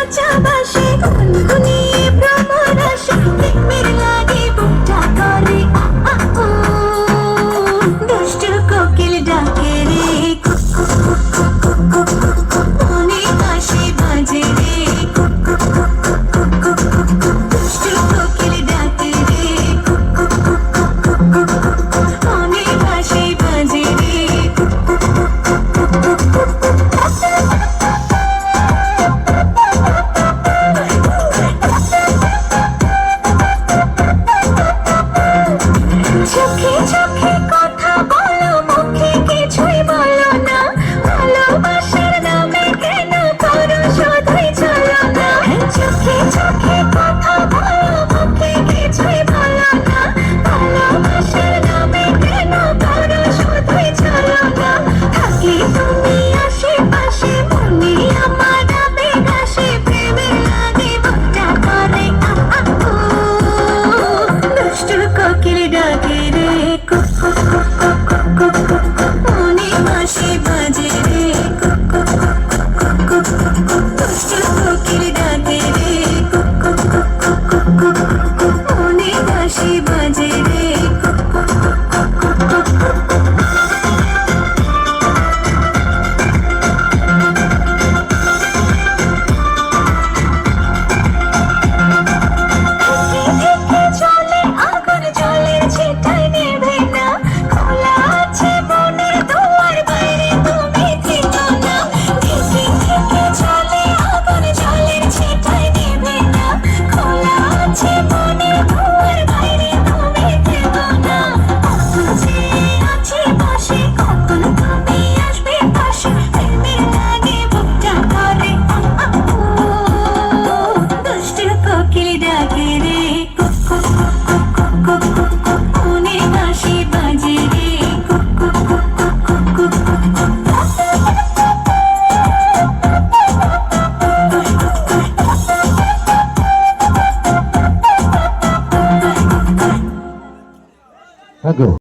কাঁচা বাসে গুনগুনিয়ে ভ্রমর আসে প্রেমের লাগে বুকটা করে দুষ্টু কোকিল ডাকে রে মনে বাঁশি বাজে রে দুষ্টু কোকিল ডাকে রে মনে বাঁশি বাজে রে চোখে চোখে কথা বলো মুখে কিছুই বলো না ভালোবাসার নামে কেন করো শুধুই চলো না চোখে চোখে কথা বলো মুখে কিছুই বলো না ভালোবাসার নামে কেন করো শুধুই চলো না থাকি তুমি আশেপাশে মনে আমার আবেগ আসে প্রেমের লাগে বুকটা করে দুষ্টু কোকিল ডাকে রে মনে বাঁশি বাজে রে দুষ্টু কোকিল ডাকে রে মনে বাঁশি বাজে রে চলে আগুন জলের ছিটায় নেবে না খোলা আছে মনের দুয়ার বাইরে তুমি থেকো না থেকে থেকে চলে আগুন জলের ছিটায় নেবে না খোলা আছে মনের দুয়ার বাইরে তুমি থেকো না যে আছে পাশে কখন তুমি আসবে পাশে প্রেমের লাগে বুকটা করে দুষ্টু কোকিল ডাকে রে মনে বাঁশি বাজে রে Agora.